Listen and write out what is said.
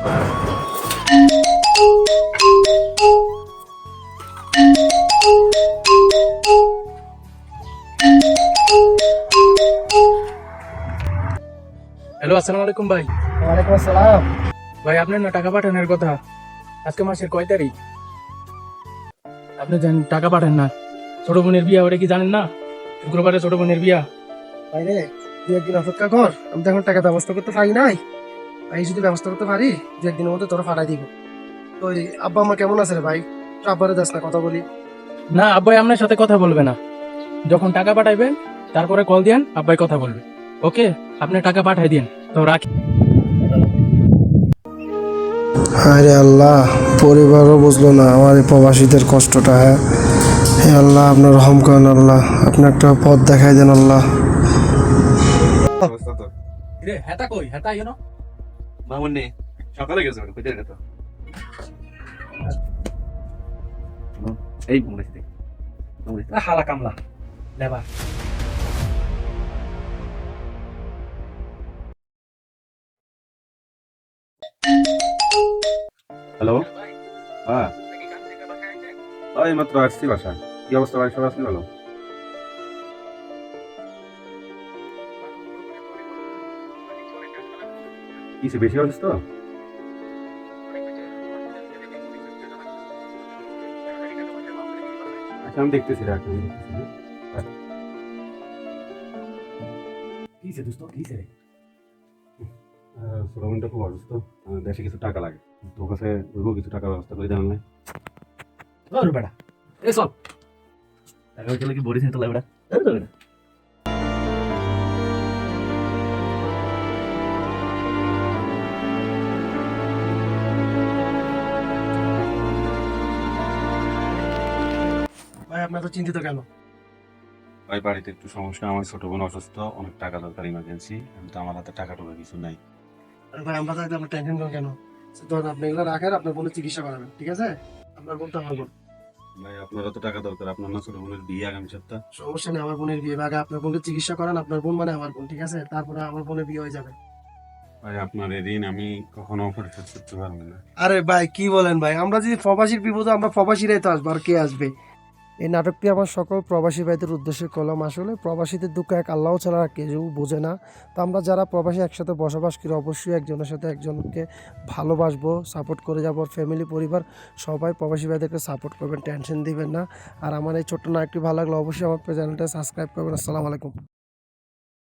Hello, আসসালামু আলাইকুম ভাই। ওয়ালাইকুম আসসালাম। ভাই আপনার না টাকা পাঠানোর কথা, আজকে মাসের কয় তারিখ? আপনি টাকা পাঠান না। ছোট বোনের বিয়া, ওটা কি জানেন না? শুক্রবারে ছোট বোনের বিয়া। বাইরে দু একদিন অপেক্ষা কর, আমি তো এখন টাকা ব্যবস্থা করতে পারি নাই। ভাই যদি ব্যবস্থা করতে পারি দু একদিনের মধ্যে তোরা পাঠাই দিব। তো এই আব্বা আম্মা কেমন আছে রে ভাই? একটু আব্বারে দাস না, কথা বলি। না, আব্বাই আপনার সাথে কথা বলবে না। যখন টাকা পাঠাইবেন তারপরে কল দিয়েন, আব্বাই কথা বলবে। ওকে, আপনি টাকা পাঠাই দিন, তো রাখি। আরে আল্লাহ, পরিবারও বুঝলো না আমার এই প্রবাসীদের কষ্টটা। হ্যাঁ, হে আল্লাহ, আপনার রহম করেন আল্লাহ, আপনি একটা পথ দেখাই দেন আল্লাহ। রে হেতা কই? হেতা ইউনো মামুন নেই, সকালে গেছে মানে কইতে গেছে। এই মুড়িতে হালা কামলা লেবা। হ্যালো, হ্যাঁ এই মাত্র আসছি বাসা। কি অবস্থা ভাই, সব আসলে ভালো? কিছু বেশি অসুস্থ? আচ্ছা আমি দেখতেছি, রাখ আমি দেখতেছি। কিসে দোস্ত, কিসে রে? সুরমনটা খুব অসুস্থ, দেশে কিছু টাকা লাগে। তোর কাছে ওইব কিছু টাকা ব্যবস্থা করে দেন না? ওর বেটা, এ চল। টাকা পয়সা কি বলিস না তো লাগবে। ভাই আপনার তো চিন্তিত কেন? ভাই বাড়িতে একটু সমস্যা, আমার ছোট বোন অসুস্থ, অনেক টাকা দরকার ইমার্জেন্সি। আমি তো আমার হাতে টাকা টুকা কিছু নাই। আরে ভাই আমরা থাকতে আপনার টেনশন করেন কেন? ধরেন আপনি এগুলো রাখেন, আপনার বোনের চিকিৎসা করাবেন, ঠিক আছে? আপনার বোন তো আমার বোন। ভাই আপনারও তো টাকা দরকার, আপনার না ছোট বোনের বিয়ে আগামী সপ্তাহ। সমস্যা নেই, আমার বোনের বিয়ে আগে আপনার বোনকে চিকিৎসা করান, আপনার বোন মানে আমার বোন, ঠিক আছে? তারপরে আমার বোনের বিয়ে হয়ে যাবে। ভাই আপনার এই ঋণ আমি কখনো পরিশোধ করতে পারবো না। আরে ভাই কি বলেন ভাই, আমরা যদি প্রবাসীর বিপদে আমরা প্রবাসীরাই তো আসবো, আর কে আসবে? এই নাটকটি আমার সকল প্রবাসী ভাইদের উদ্দেশ্যে করলাম। আসলে প্রবাসীদের দুঃখ এক আল্লাহ ছাড়া আর কেউ বোঝে না। তো আমরা যারা প্রবাসী একসাথে বসবাস করি, অবশ্যই একজনের সাথে একজনকে ভালোবাসবো, সাপোর্ট করে যাবো। ফ্যামিলি পরিবার সবাই প্রবাসী ভাইদেরকে সাপোর্ট করবেন, টেনশন দিবেন না। আর আমার এই ছোট্ট নাটকটি ভালো লাগলে অবশ্যই আমার চ্যানেলটা সাবস্ক্রাইব করবেন। আসসালামু আলাইকুম।